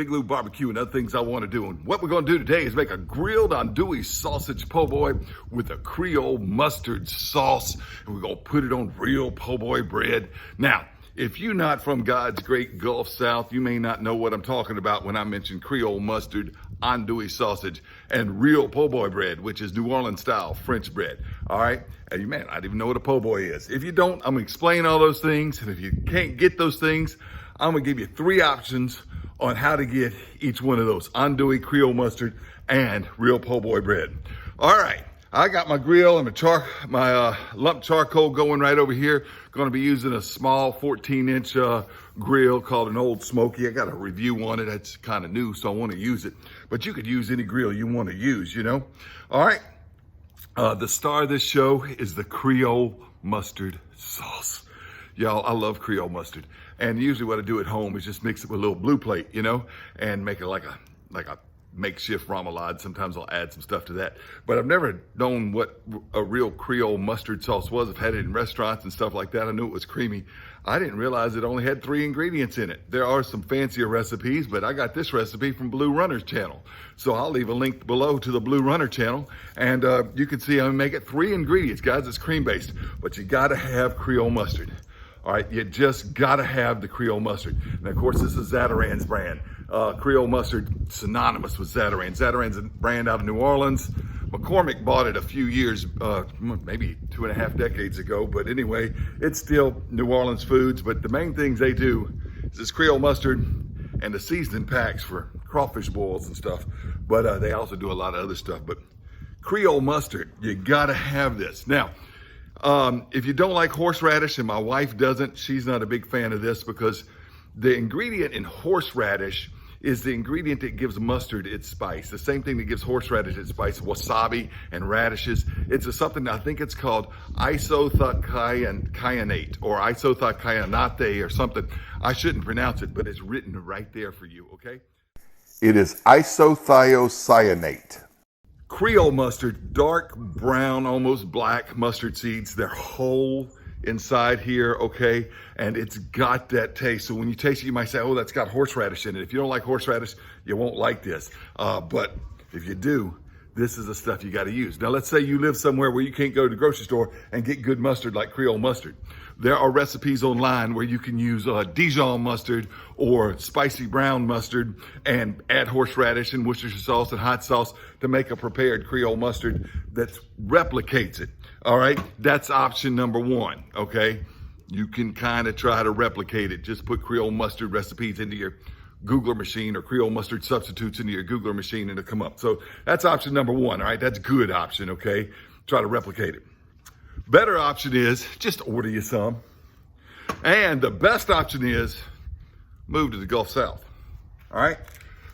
Big Lou Barbecue and other things I want to do. And what we're going to do today is make a grilled andouille sausage po' boy with a Creole mustard sauce. And we're going to put it on real po' boy bread. Now, if you're not from God's great Gulf South, you may not know what I'm talking about when I mention Creole mustard, andouille sausage, and real po' boy bread, which is New Orleans style French bread. All right? And you may not even know what a po' boy is. If you don't, I'm going to explain all those things. And if you can't get those things, I'm going to give you 3 options on how to get each one of those: andouille, Creole mustard, and real po' boy bread. All right. I got my grill and my lump charcoal going right over here. Going to be using a small 14-inch grill called an Old Smokey. I got a review on it. It's kind of new, so I want to use it. But you could use any grill you want to use, you know. All right. The star of this show is the Creole mustard sauce. Y'all, I love Creole mustard. And usually what I do at home is just mix it with a little blue plate, you know, and make it like a makeshift remoulade. Sometimes I'll add some stuff to that. But I've never known what a real Creole mustard sauce was. I've had it in restaurants and stuff like that. I knew it was creamy. I didn't realize it only had 3 ingredients in it. There are some fancier recipes, but I got this recipe from Blue Runner's channel. So I'll leave a link below to the Blue Runner channel. And you can see I make it 3 ingredients, guys. It's cream-based, but you gotta have Creole mustard. All right, you just gotta have the Creole mustard. And of course, this is Zatarain's brand. Creole mustard, synonymous with Zatarain. Zatarain's a brand out of New Orleans. McCormick bought it a few years, maybe 2.5 decades ago. But anyway, it's still New Orleans foods. But the main things they do is this Creole mustard and the seasoning packs for crawfish boils and stuff. But they also do a lot of other stuff. But Creole mustard, you gotta have this. Now, if you don't like horseradish, and my wife doesn't, she's not a big fan of this, because the ingredient in horseradish is the ingredient that gives mustard its spice. The same thing that gives horseradish its spice, wasabi and radishes. It's something, I think it's called isothiocyanate or isothiocyanate or something. I shouldn't pronounce it, but it's written right there for you, okay? It is isothiocyanate. Creole mustard, dark brown, almost black mustard seeds. They're whole inside here, okay? And it's got that taste. So when you taste it, you might say, oh, that's got horseradish in it. If you don't like horseradish, you won't like this. But if you do, this is the stuff you got to use. Now, let's say you live somewhere where you can't go to the grocery store and get good mustard like Creole mustard. There are recipes online where you can use Dijon mustard or spicy brown mustard and add horseradish and Worcestershire sauce and hot sauce to make a prepared Creole mustard that replicates it. All right, that's option number 1, okay? You can kind of try to replicate it. Just put Creole mustard recipes into your Googler machine or Creole mustard substitutes into your Googler machine and it'll come up. So that's option number 1, all right? That's good option, okay? Try to replicate it. Better option is just order you some. And the best option is move to the Gulf South, all right?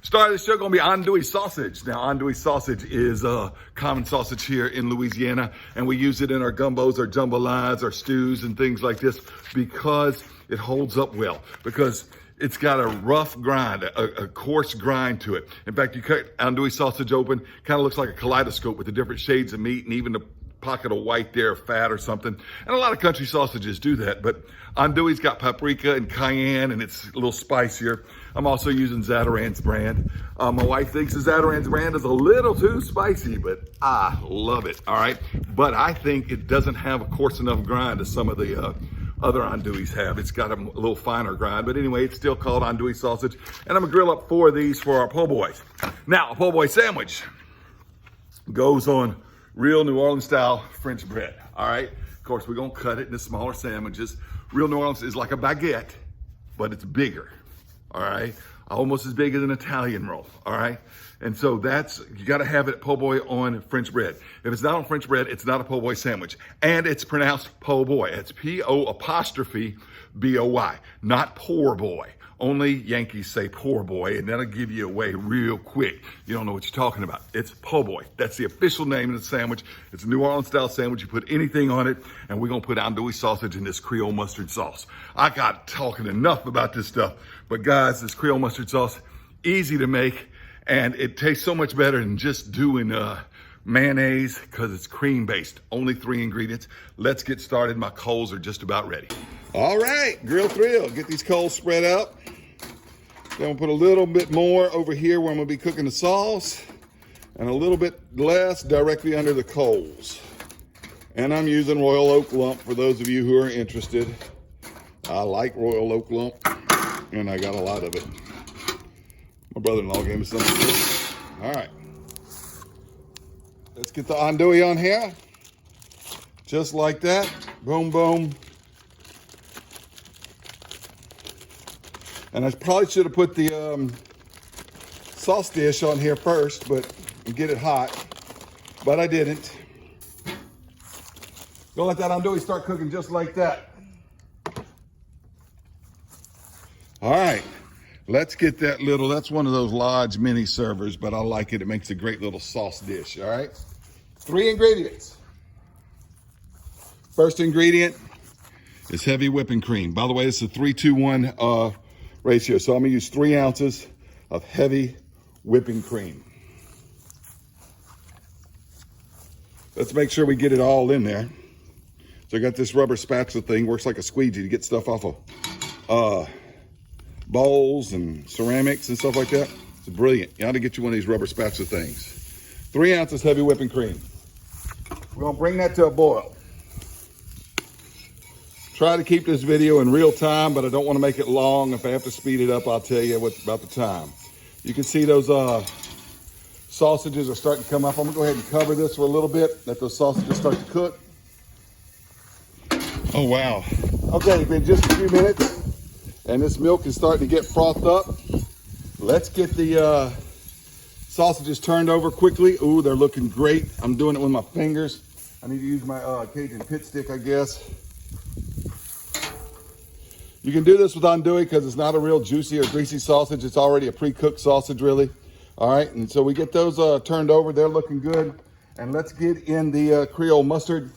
Start of the show gonna be andouille sausage. Now, andouille sausage is a common sausage here in Louisiana, and we use it in our gumbos, our jambalas, our stews, and things like this because it holds up well, because it's got a rough grind, a coarse grind to it. In fact, you cut andouille sausage open, kind of looks like a kaleidoscope with the different shades of meat and even the pocket of white there, fat or something. And a lot of country sausages do that, but andouille's got paprika and cayenne, and it's a little spicier. I'm also using Zatarain's brand. My wife thinks the Zatarain's brand is a little too spicy, but I love it, all right? But I think it doesn't have a coarse enough grind as some of the other andouilles have. It's got a little finer grind, but anyway, it's still called andouille sausage. And I'm gonna grill up 4 of these for our po' boys. Now, a po' boy sandwich goes on real New Orleans style French bread, all right? Of course, we're gonna cut it into smaller sandwiches. Real New Orleans is like a baguette, but it's bigger, all right? Almost as big as an Italian roll, all right? And so you gotta have it po' boy on French bread. If it's not on French bread, it's not a po' boy sandwich. And it's pronounced po' boy. It's P-O'-B-O-Y, not poor boy. Only Yankees say poor boy, and that'll give you away real quick. You don't know what you're talking about. It's po' boy. That's the official name of the sandwich. It's a New Orleans style sandwich. You put anything on it, and we're gonna put andouille sausage in this Creole mustard sauce. I got talking enough about this stuff, but guys, this Creole mustard sauce, easy to make, and it tastes so much better than just doing mayonnaise because it's cream based. Only 3 ingredients. Let's get started. My coals are just about ready. All right, grill thrill. Get these coals spread out. Then we'll put a little bit more over here where I'm gonna be cooking the sauce, and a little bit less directly under the coals. And I'm using royal oak lump for those of you who are interested. I like royal oak lump, and I got a lot of it. My brother-in-law gave me some. All right. Let's get the andouille on here. Just like that. Boom, boom. And I probably should have put the sauce dish on here first, but get it hot. But I didn't. Gonna let that andouille start cooking just like that. All right, let's get that little, that's one of those Lodge mini servers, but I like it. It makes a great little sauce dish, all right? 3 ingredients. First ingredient is heavy whipping cream. By the way, it's a 3-2-1 ratio, so I'm gonna use 3 ounces of heavy whipping cream. Let's make sure we get it all in there. So I got this rubber spatula thing, works like a squeegee to get stuff off of bowls and ceramics and stuff like that. It's brilliant. You ought to get you one of these rubber spatula things. 3 ounces heavy whipping cream. We're gonna bring that to a boil. Try to keep this video in real time, but I don't want to make it long. If I have to speed it up, I'll tell you about the time. You can see those sausages are starting to come up. I'm gonna go ahead and cover this for a little bit, let those sausages start to cook. Oh, wow. Okay, it's been just a few minutes, and this milk is starting to get frothed up. Let's get the sausages turned over quickly. Ooh, they're looking great. I'm doing it with my fingers. I need to use my Cajun pit stick, I guess. You can do this with andouille because it's not a real juicy or greasy sausage. It's already a pre-cooked sausage, really. All right, and so we get those turned over. They're looking good. And let's get in the Creole mustard.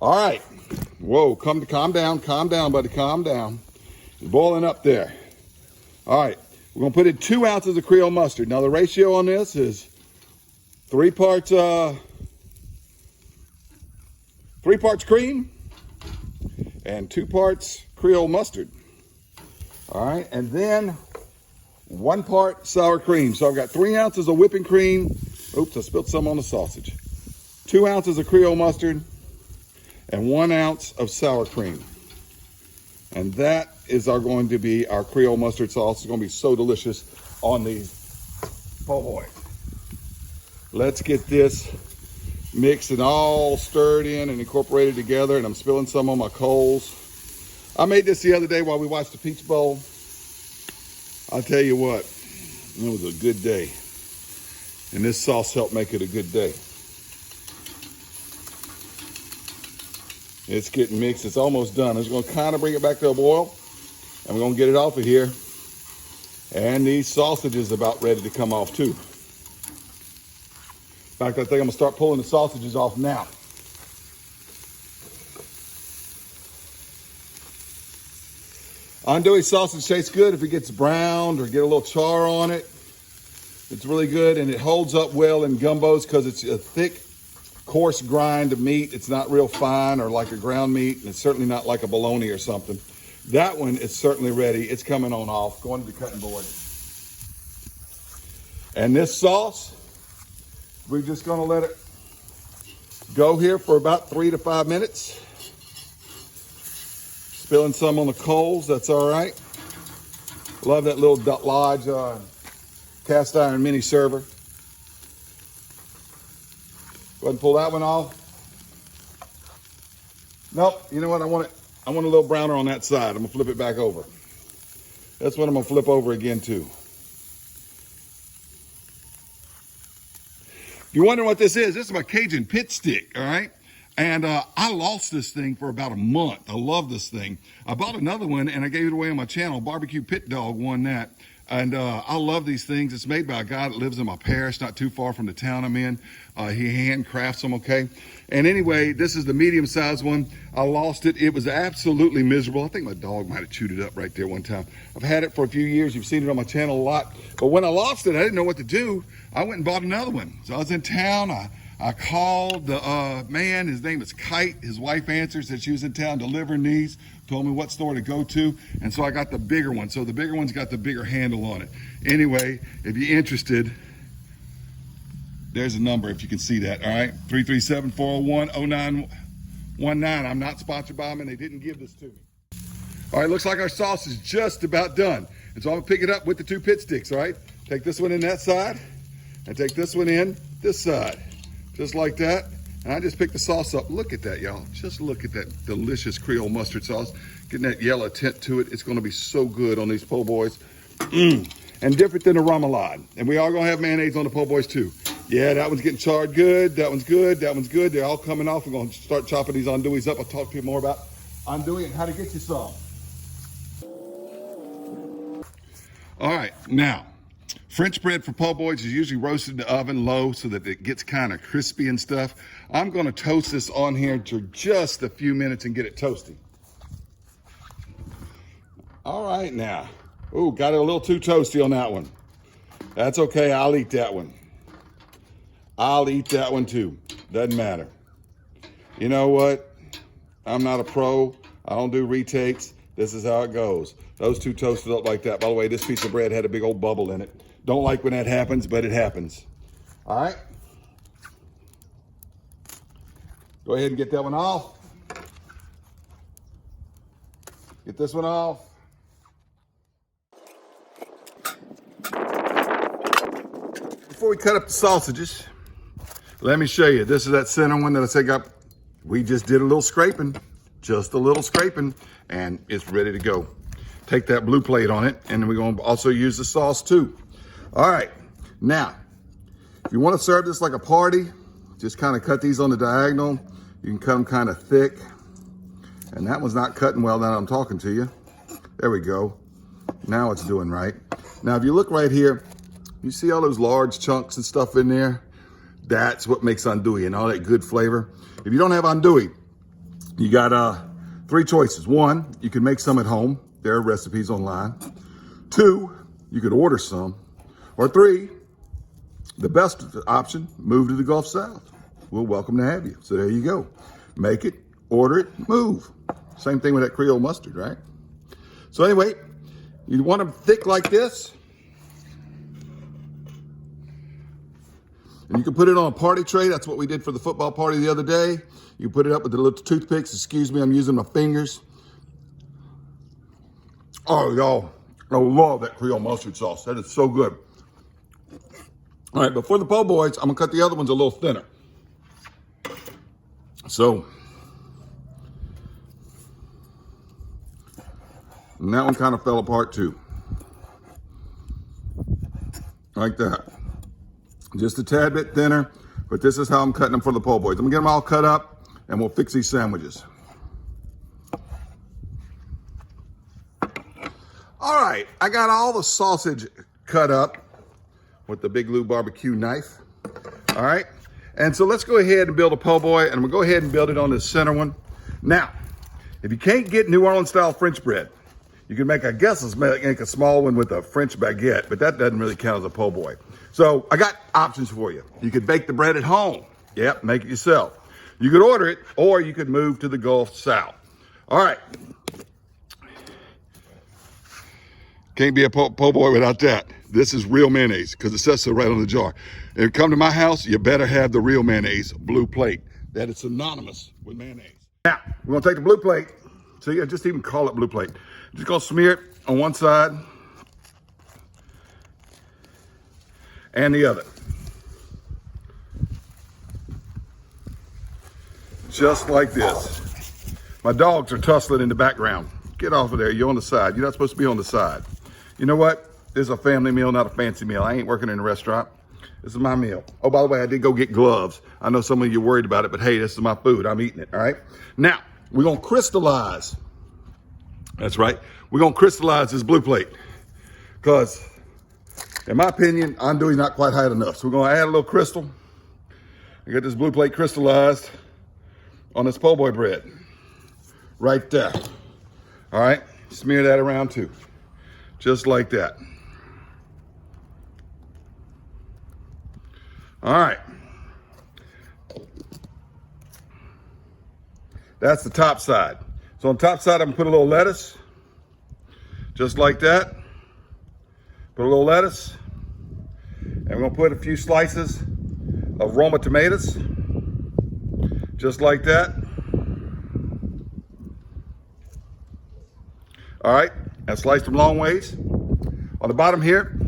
All right. Whoa, calm down, buddy, calm down. It's boiling up there. All right, we're gonna put in 2 ounces of Creole mustard. Now the ratio on this is 3 parts cream and 2 parts Creole mustard. All right, and then 1 part sour cream. So I've got 3 ounces of whipping cream. Oops, I spilled some on the sausage. 2 ounces of Creole mustard and 1 ounce of sour cream. And that is going to be our Creole mustard sauce. It's gonna be so delicious on these po' boys. Let's get this mixed and all stirred in and incorporated together, and I'm spilling some on my coals. I made this the other day while we watched the Peach Bowl. I'll tell you what, it was a good day. And this sauce helped make it a good day. It's getting mixed, it's almost done. I'm just gonna kind of bring it back to a boil, and we're gonna get it off of here. And these sausages are about ready to come off too. In fact, I think I'm gonna start pulling the sausages off now. Andouille sausage tastes good if it gets browned or get a little char on it. It's really good, and it holds up well in gumbos because it's a thick, coarse grind of meat. It's not real fine or like a ground meat, and it's certainly not like a bologna or something. That one is certainly ready. It's coming on off, going to the cutting board. And this sauce, we're just gonna let it go here for about 3 to 5 minutes. Spilling some on the coals, that's all right. Love that little Lodge cast iron mini server. Go ahead and pull that one off. Nope, you know what, I want a little browner on that side. I'm gonna flip it back over. That's what I'm gonna flip over again too. If you're wondering what this is my Cajun pit stick, all right? And I lost this thing for about a month. I love this thing. I bought another one and I gave it away on my channel. Barbecue Pit Dog won that. And I love these things. It's made by a guy that lives in my parish, not too far from the town I'm in. He handcrafts them, okay? And anyway, this is the medium-sized one. I lost it. It was absolutely miserable. I think my dog might have chewed it up right there one time. I've had it for a few years. You've seen it on my channel a lot. But when I lost it, I didn't know what to do. I went and bought another one. So I was in town. I I called the man, his name is Kite. His wife answers that she was in town delivering these, told me what store to go to, and so I got the bigger one. So the bigger one's got the bigger handle on it. Anyway, if you're interested, there's a number if you can see that, all right? 337-401-0919. I'm not sponsored by them, and they didn't give this to me. All right, looks like our sauce is just about done. And so I'm gonna pick it up with the 2 pit sticks, all right? Take this one in that side, and take this one in this side. Just like that. And I just picked the sauce up. Look at that, y'all. Just look at that delicious Creole mustard sauce. Getting that yellow tint to it. It's gonna be so good on these po' boys. And different than the remoulade. And we are gonna have mayonnaise on the po' boys too. Yeah, that one's getting charred good. That one's good. That one's good. They're all coming off. We're gonna start chopping these andouilles up. I'll talk to you more about andouille and how to get you some. All right, now, French bread for po' boys is usually roasted in the oven low so that it gets kind of crispy and stuff. I'm gonna toast this on here for just a few minutes and get it toasty. All right now. Ooh, got it a little too toasty on that one. That's okay, I'll eat that one. I'll eat that one too, doesn't matter. You know what? I'm not a pro, I don't do retakes. This is how it goes. Those two toasted up like that. By the way, this piece of bread had a big old bubble in it. Don't like when that happens, but it happens. All right. Go ahead and get that one off. Get this one off. Before we cut up the sausages, let me show you. This is that center one that I said we just did a little scraping, just a little scraping, and it's ready to go. Take that blue plate on it, and we're gonna also use the sauce too. All right, now, if you wanna serve this like a party, just kind of cut these on the diagonal. You can cut them kind of thick. And that one's not cutting well now that I'm talking to you. There we go. Now it's doing right. Now, if you look right here, you see all those large chunks and stuff in there? That's what makes andouille and all that good flavor. If you don't have andouille, you got 3 choices. 1, you can make some at home. There are recipes online. 2, you could order some. Or 3, the best option, move to the Gulf South. We're welcome to have you. So there you go. Make it, order it, move. Same thing with that Creole mustard, right? So anyway, you want them thick like this. And you can put it on a party tray. That's what we did for the football party the other day. You put it up with the little toothpicks. Excuse me, I'm using my fingers. Oh, y'all, I love that Creole mustard sauce. That is so good. All right, but for the po' boys, I'm gonna cut the other ones a little thinner. So, and that one kind of fell apart too. Like that. Just a tad bit thinner, but this is how I'm cutting them for the po' boys. I'm gonna get them all cut up and we'll fix these sandwiches. All right, I got all the sausage cut up with the Big Lou barbecue knife. All right, and so let's go ahead and build a po' boy, and we'll go ahead and build it on this center one. Now, if you can't get New Orleans style French bread, you can make, I guess, make a small one with a French baguette, but that doesn't really count as a po' boy. So I got options for you. You could bake the bread at home. Yep, make it yourself. You could order it, or you could move to the Gulf South. All right. Can't be a po' boy without that. This is real mayonnaise, because it says so right on the jar. If you come to my house, you better have the real mayonnaise, blue plate. That is synonymous with mayonnaise. Now, we're gonna take the blue plate. So yeah, just even call it blue plate. Just gonna smear it on one side and the other. Just like this. My dogs are tussling in the background. Get off of there, you're on the side. You're not supposed to be on the side. You know what? This is a family meal, not a fancy meal. I ain't working in a restaurant. This is my meal. Oh, by the way, I did go get gloves. I know some of you are worried about it, but hey, this is my food. I'm eating it, all right? Now, we're gonna crystallize. That's right. We're gonna crystallize this blue plate because, in my opinion, andouille's not quite hot enough. So we're gonna add a little crystal and get this blue plate crystallized on this po' boy bread. Right there. All right, smear that around too. Just like that. All right. That's the top side. So on the top side, I'm gonna put a little lettuce, just like that. Put a little lettuce. And we're gonna put a few slices of Roma tomatoes, just like that. All right, and slice them long ways. On the bottom here,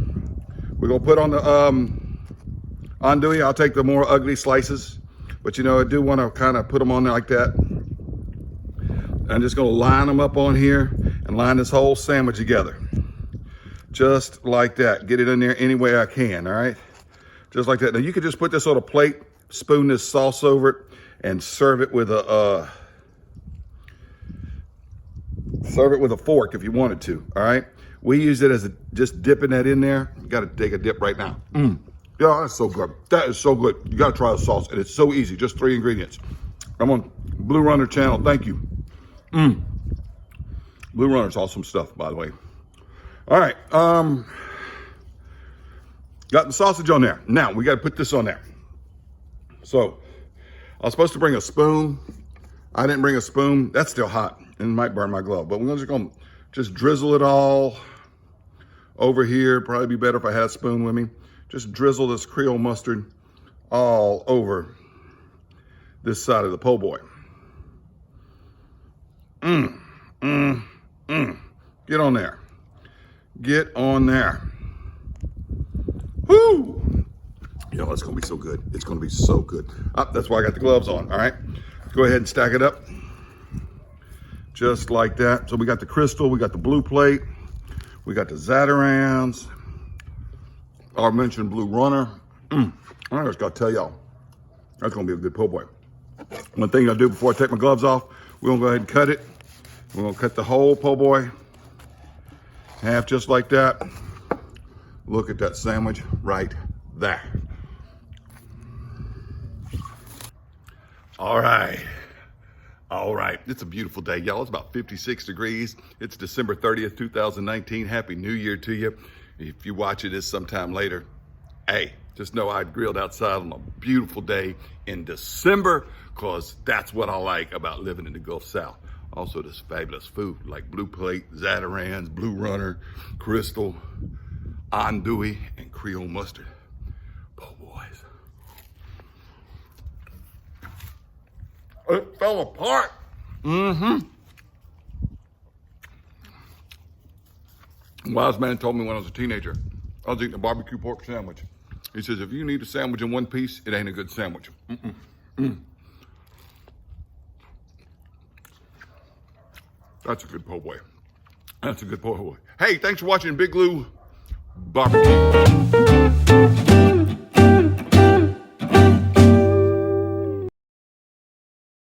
we're gonna put on the andouille. I'll take the more ugly slices, but you know, I do wanna kind of put them on there like that. I'm just gonna line them up on here and line this whole sandwich together. Just like that. Get it in there any way I can, all right? Just like that. Now you could just put this on a plate, spoon this sauce over it, and serve it with a fork if you wanted to, all right? We use it as just dipping that in there. You gotta take a dip right now. Yeah, that's so good. That is so good. You gotta try the sauce, and it's so easy, just 3 ingredients. I'm on Blue Runner channel, thank you. Blue Runner's awesome stuff, by the way. All right, got the sausage on there. Now, we gotta put this on there. So, I was supposed to bring a spoon. I didn't bring a spoon. That's still hot and it might burn my glove, but we're just gonna drizzle it all over here. Probably be better if I had a spoon with me. Just drizzle this Creole mustard all over this side of the po' boy. Get on there. Get on there. Woo! Yo, it's gonna be so good. It's gonna be so good. That's why I got the gloves on, all right? Go ahead and stack it up. Just like that. So we got the crystal, we got the blue plate, we got the Zatarans. I mentioned Blue Runner. I just gotta tell y'all, that's gonna be a good po' boy. One thing I'll do before I take my gloves off, we're gonna go ahead and cut it. We're gonna cut the whole po' boy half just like that. Look at that sandwich right there. All right. It's a beautiful day, y'all. It's about 56 degrees. It's December 30th, 2019. Happy New Year to you. If you watch this sometime later, hey, just know I grilled outside on a beautiful day in December, because that's what I like about living in the Gulf South. Also, this fabulous food like Blue Plate, Zatarans, Blue Runner, Crystal, Andouille, and Creole mustard. Po' boys. It fell apart. Wise man told me when I was a teenager, I was eating a barbecue pork sandwich. He says, if you need a sandwich in one piece, it ain't a good sandwich. That's a good po' boy. That's a good po' boy. Hey, thanks for watching Big Lou Barbecue.